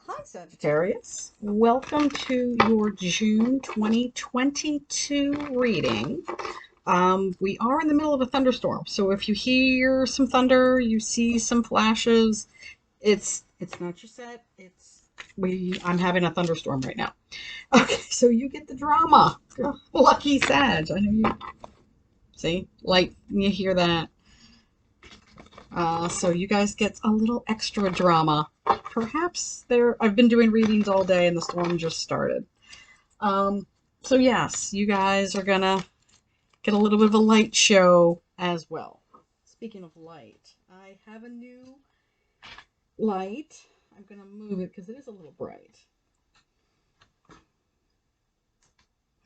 Hi, Sagittarius. Welcome to your June 2022 reading. We are in the middle of a thunderstorm, so if you hear some thunder, you see some flashes, it's not your set. I'm having a thunderstorm right now. Okay, so you get the drama. Lucky Sag. I know you see, like you hear that. So you guys get a little extra drama. Perhaps I've been doing readings all day and the storm just started. Um, so yes, you guys are gonna get a little bit of a light show as well. Speaking of light, I have a new light. I'm gonna move it because it is a little bright.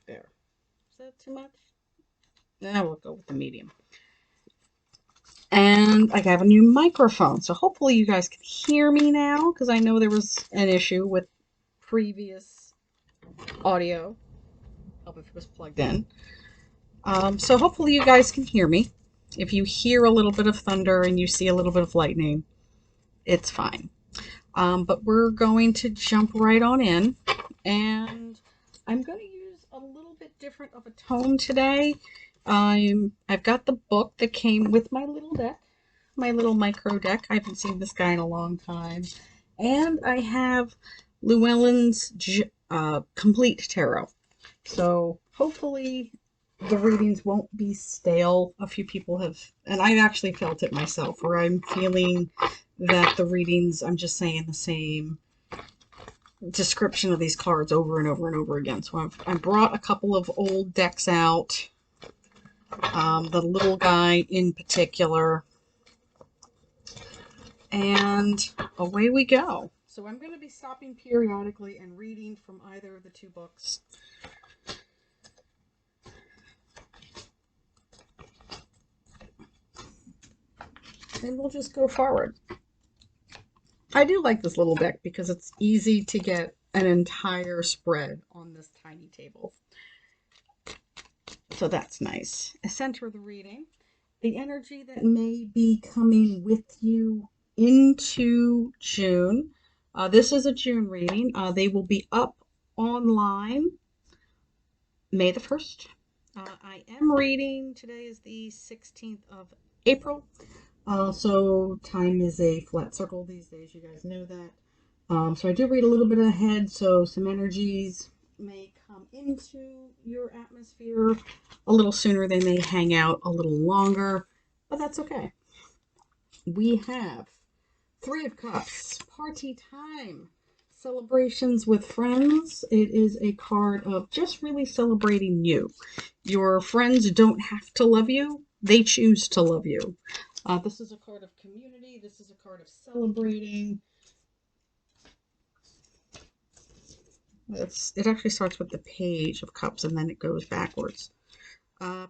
There. Is that too much? Nah, we'll go with the medium. And I have a new microphone, so hopefully you guys can hear me now, because I know there was an issue with previous audio. Help if it was plugged in. So hopefully you guys can hear me. If you hear a little bit of thunder and you see a little bit of lightning, it's fine. But we're going to jump right on in, and I'm going to use a little bit different of a tone today. I've got the book that came with my little deck, my little micro deck. I haven't seen this guy in a long time. And I have Llewellyn's Complete Tarot. So hopefully the readings won't be stale. A few people have, and I've actually felt it myself, where I'm feeling that the readings, I'm just saying the same description of these cards over and over and over again. So I brought a couple of old decks out, the little guy in particular, and away we go. So I'm going to be stopping periodically and reading from either of the two books. And we'll just go forward. I do like this little deck because it's easy to get an entire spread on this tiny table. So that's nice. Center of the reading. The energy that may be coming with you into June. This is a June reading. They will be up online May the 1st. I am reading, today is the 16th of April. So time is a flat circle these days, you guys know that. So I do read a little bit ahead, so some energies may come into your atmosphere a little sooner. They may hang out a little longer, but that's okay. We have Three of Cups, party time, celebrations with friends. It is a card of just really celebrating you. Your friends don't have to love you. They choose to love you. This is a card of community. This is a card of celebrating. It actually starts with the Page of Cups and then it goes backwards.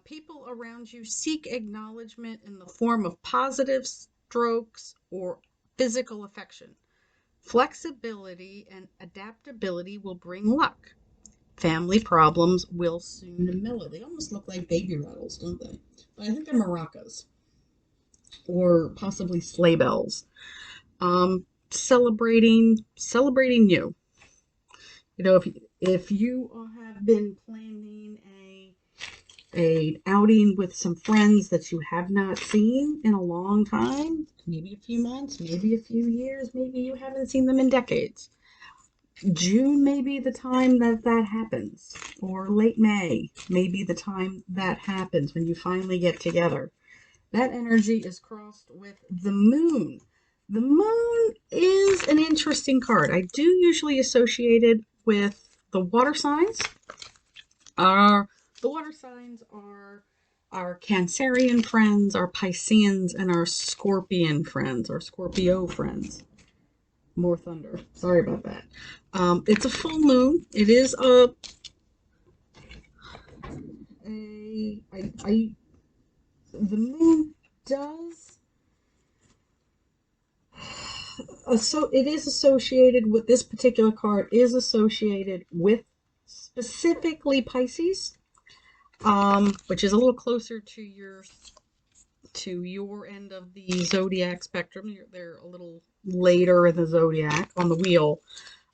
People around you seek acknowledgement in the form of positive strokes or physical affection. Flexibility and adaptability will bring luck. Family problems will soon mellow. They almost look like baby rattles, don't they? But I think they're maracas. Or possibly sleigh bells. Celebrating you. You know, if you have been planning a outing with some friends that you have not seen in a long time, maybe a few months, maybe a few years, maybe you haven't seen them in decades. June may be the time that happens, or late May may be the time that happens when you finally get together. That energy is crossed with the moon. The moon is an interesting card. I do usually associate it with the water signs. The water signs are our Cancerian friends, our Pisceans, and our Scorpion friends, our Scorpio friends. More thunder. Sorry about that. It's a full moon. It is the moon does, so it is associated with, this particular card is associated with specifically Pisces, which is a little closer to your end of the zodiac spectrum. They're a little later in the zodiac on the wheel.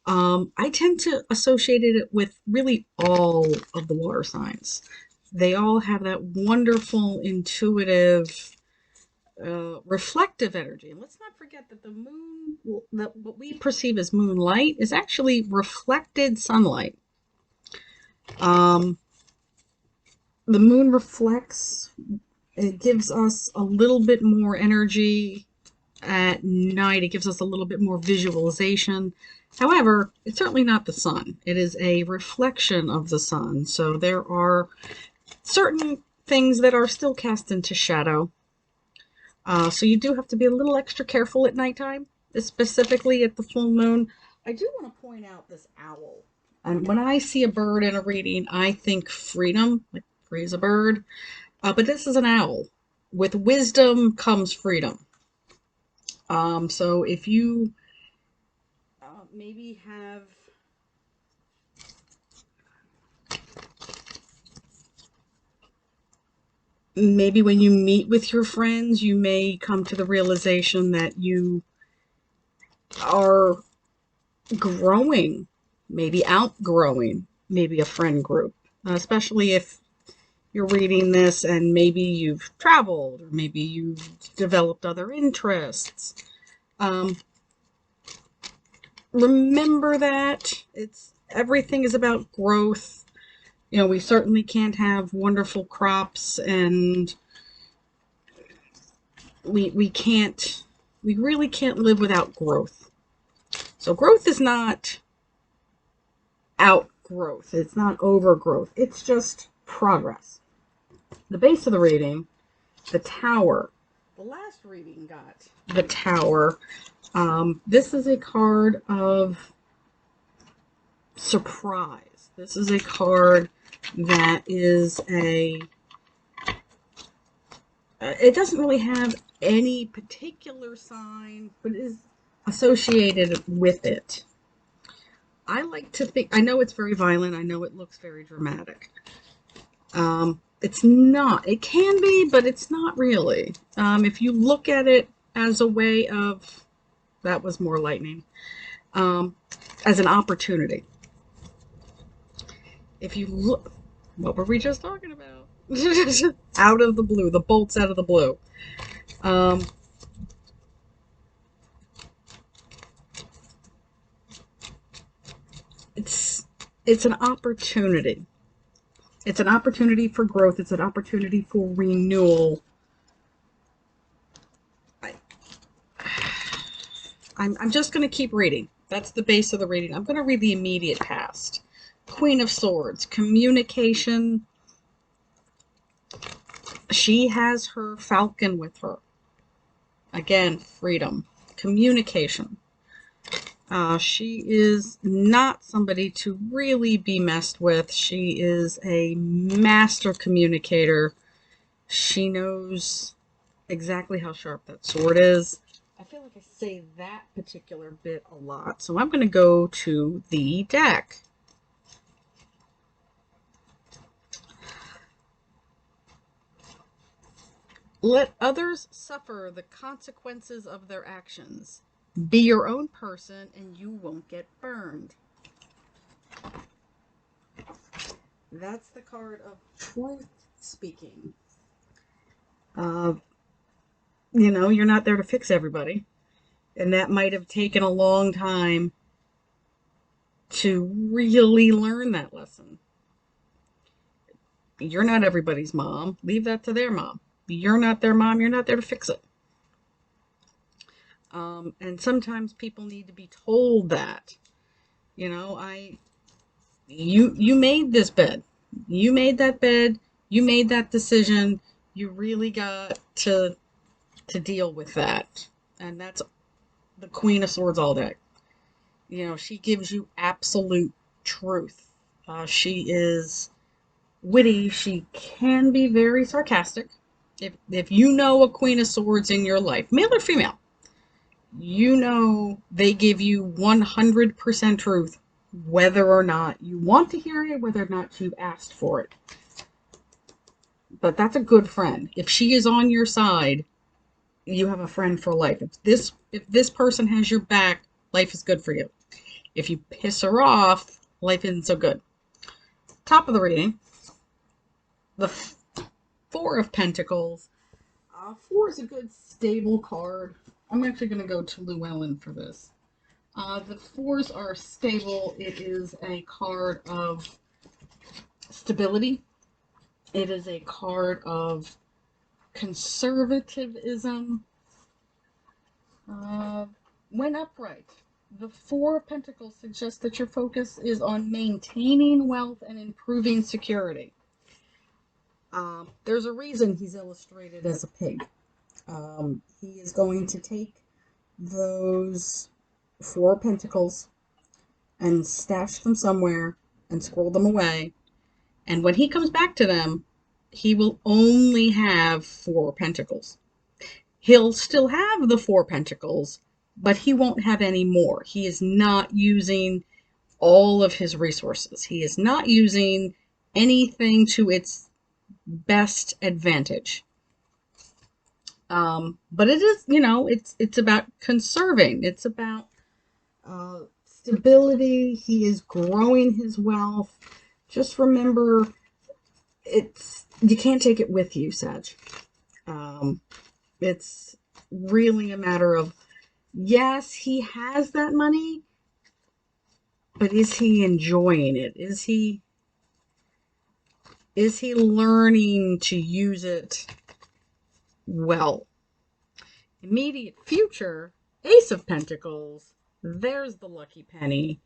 I tend to associate it with really all of the water signs. They all have that wonderful, intuitive, reflective energy. And let's not forget that the moon, that what we perceive as moonlight, is actually reflected sunlight. The moon reflects, it gives us a little bit more energy at night. It gives us a little bit more visualization. However, it's certainly not the sun. It is a reflection of the sun. So there are certain things that are still cast into shadow. So you do have to be a little extra careful at nighttime, specifically at the full moon. I do want to point out this owl. And when I see a bird in a reading, I think freedom, like free as a bird. But this is an owl. With wisdom comes freedom. So if you maybe have maybe when you meet with your friends, you may come to the realization that you are growing, maybe outgrowing, maybe a friend group, especially if you're reading this and maybe you've traveled or maybe you've developed other interests. Remember that everything is about growth. You know, we certainly can't have wonderful crops, and we really can't live without growth. So growth is not outgrowth. It's not overgrowth. It's just progress. The base of the reading, the Tower. The last reading got the Tower. This is a card of surprise. This is a card that is it doesn't really have any particular sign, but it is associated with it. I like to think, I know it's very violent, I know it looks very dramatic. It's not. It can be, but it's not really. If you look at it as a way of, that was more lightning, as an opportunity. If you look, what were we just talking about? Out of the blue, the bolts out of the blue. It's an opportunity. It's an opportunity for growth. It's an opportunity for renewal. I'm just going to keep reading. That's the base of the reading. I'm going to read the immediate past. Queen of Swords, communication. She has her falcon with her. Again, freedom, communication. She is not somebody to really be messed with. She is a master communicator. She knows exactly how sharp that sword is. I feel like I say that particular bit a lot. So I'm going to go to the deck. Let others suffer the consequences of their actions. Be your own person and you won't get burned. That's the card of truth speaking. You know, you're not there to fix everybody. And that might have taken a long time to really learn that lesson. You're not everybody's mom. Leave that to their mom. You're not their mom. You're not there to fix it. And sometimes people need to be told that, you know, you made this bed. You made that bed. You made that decision. You really got to deal with that. And that's the Queen of Swords all day. You know, she gives you absolute truth. She is witty. She can be very sarcastic. If you know a Queen of Swords in your life, male or female, you know they give you 100% truth, whether or not you want to hear it, whether or not you've asked for it. But that's a good friend. If she is on your side, you have a friend for life. If this person has your back, life is good for you. If you piss her off, life isn't so good. Top of the reading, the Four of Pentacles. Four is a good stable card. I'm actually going to go to Llewellyn for this. The fours are stable. It is a card of stability. It is a card of conservatism. When upright, the Four of Pentacles suggests that your focus is on maintaining wealth and improving security. There's a reason he's illustrated as a pig. He is going to take those Four of Pentacles and stash them somewhere and squirrel them away. And when he comes back to them, he will only have Four Pentacles. He'll still have the Four Pentacles, but he won't have any more. He is not using all of his resources. He is not using anything to its best advantage. But it is, it's about conserving. It's about stability. He is growing his wealth. Just remember, you can't take it with you, Sag. It's really a matter of, yes, he has that money, but is he enjoying it? Is he learning to use it well? Immediate future, Ace of Pentacles. There's the lucky penny.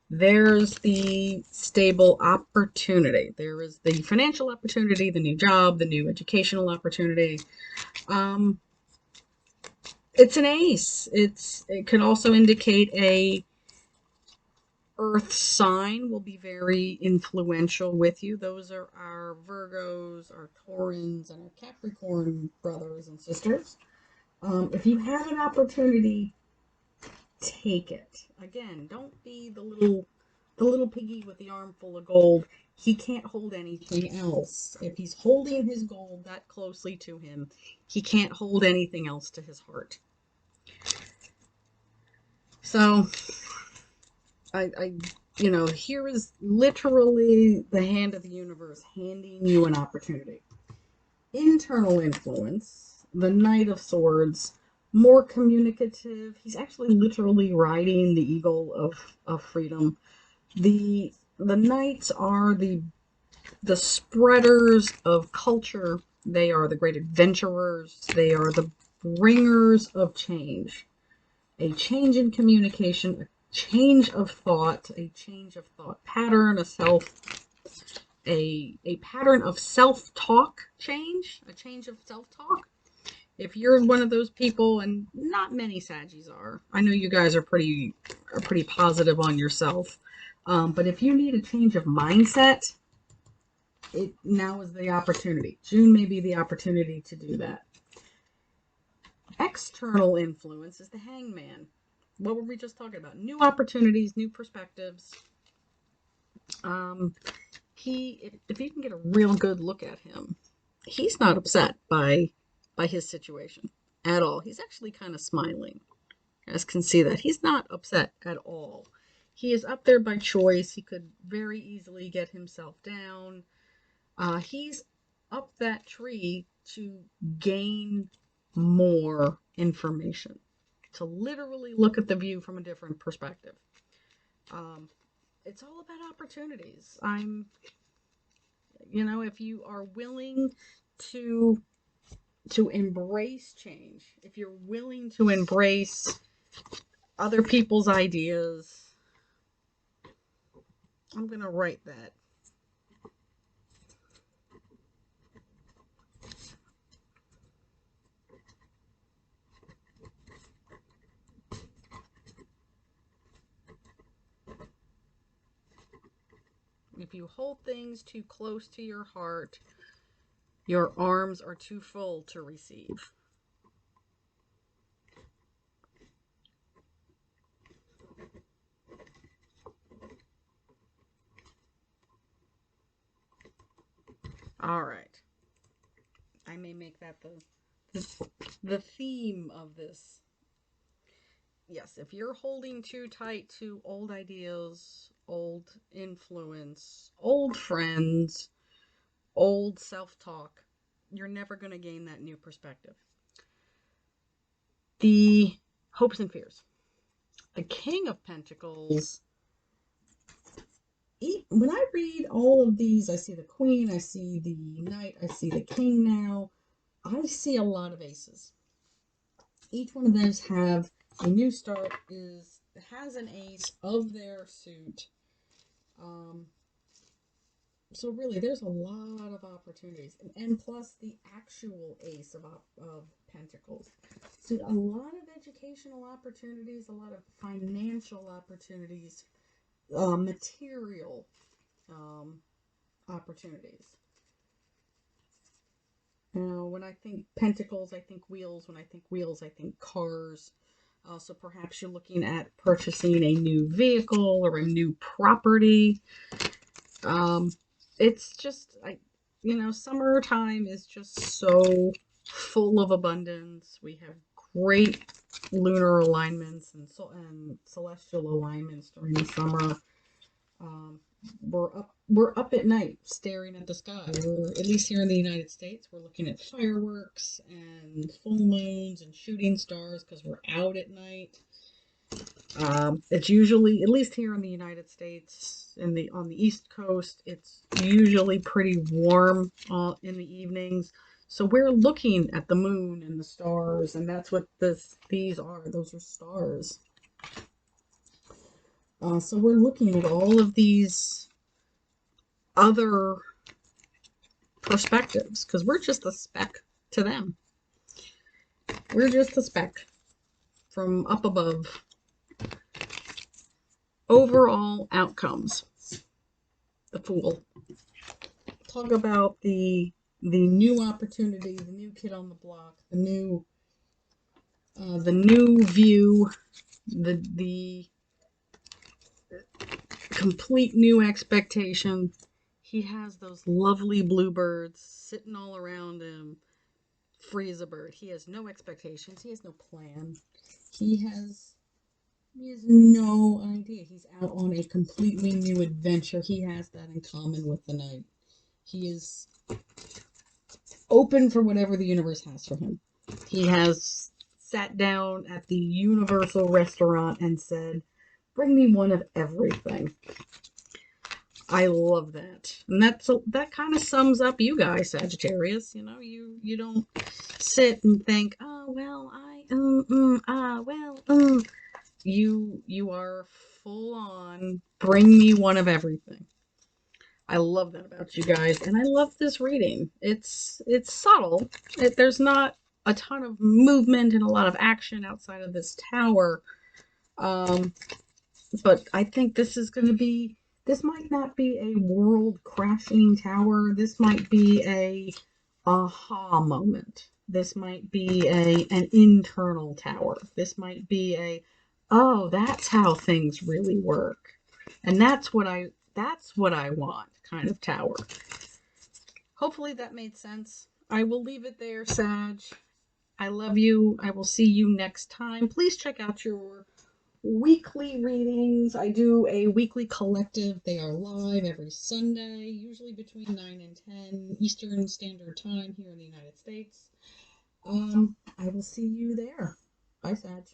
There's the stable opportunity. There is the financial opportunity, the new job, the new educational opportunity. It's an ace. It can also indicate a earth sign will be very influential with you. Those are our Virgos, our Taurans, and our Capricorn brothers and sisters. If you have an opportunity, take it. Again, don't be the little piggy with the armful of gold. He can't hold anything else. If he's holding his gold that closely to him, he can't hold anything else to his heart. So, here is literally the hand of the universe handing you an opportunity. Internal influence, the Knight of Swords, more communicative. He's actually literally riding the eagle of freedom. The Knights are the spreaders of culture. They are the great adventurers. They are the bringers of change. A change in communication, a change of thought, a change of thought pattern, a pattern of self-talk change, a change of self-talk. If you're one of those people, and not many Saggies are, I know you guys are pretty positive on yourself, but if you need a change of mindset, now is the opportunity. June may be the opportunity to do that. External influence is the Hangman. What were we just talking about? New opportunities, new perspectives. If you can get a real good look at him, he's not upset by his situation at all. He's actually kind of smiling. You guys can see that. He's not upset at all. He is up there by choice. He could very easily get himself down. He's up that tree to gain more information, to literally look at the view from a different perspective. It's all about opportunities. If you are willing to embrace change, if you're willing to embrace other people's ideas, I'm going to write that. If you hold things too close to your heart, your arms are too full to receive. All right. I may make that the theme of this. Yes, if you're holding too tight to old ideas, old influence, old friends, old self-talk, you're never going to gain that new perspective. The hopes and fears. The King of Pentacles. When I read all of these, I see the Queen, I see the Knight, I see the King now. I see a lot of aces. Each one of those have a new start, has an ace of their suit. So really, there's a lot of opportunities, and plus the actual ace of Pentacles. So a lot of educational opportunities, a lot of financial opportunities, material opportunities. Now, when I think pentacles, I think wheels. When I think wheels, I think cars. So perhaps you're looking at purchasing a new vehicle or a new property. It's just, summertime is just so full of abundance. We have great lunar alignments and celestial alignments during the summer. We're up at night staring at the sky. At least here in the United States, we're looking at fireworks and full moons and shooting stars because we're out at night. It's usually, at least here in the United States, on the East Coast, it's usually pretty warm in the evenings. So we're looking at the moon and the stars, and that's what these are. Those are stars. So we're looking at all of these other perspectives because we're just a speck to them. We're just a speck from up above. Overall outcomes. The Fool. Talk about the new opportunity, the new kid on the block, the new view, the complete new expectation. He has those lovely bluebirds sitting all around him, free as a bird. He has no expectations. He has no plan. He has no idea. He's out on a completely new adventure. He has that in common with the Knight. He is open for whatever the universe has for him. He has sat down at the Universal restaurant and said, "Bring me one of everything." I love that. And that kind of sums up you guys, Sagittarius. You don't sit and think, "Oh, well, you are full on, bring me one of everything. I love that about you guys, and I love this reading. It's subtle. There's not a ton of movement and a lot of action outside of this tower. But I think this might not be a world crashing tower. This might be a aha moment. This might be an internal tower. This might be oh, that's how things really work. And that's what I want kind of tower. Hopefully that made sense. I will leave it there, Sag. I love you. I will see you next time. Please check out your weekly readings. I do a weekly collective. They are live every Sunday, usually between 9 and 10 Eastern Standard Time here in the United States. I will see you there. Bye, Sag.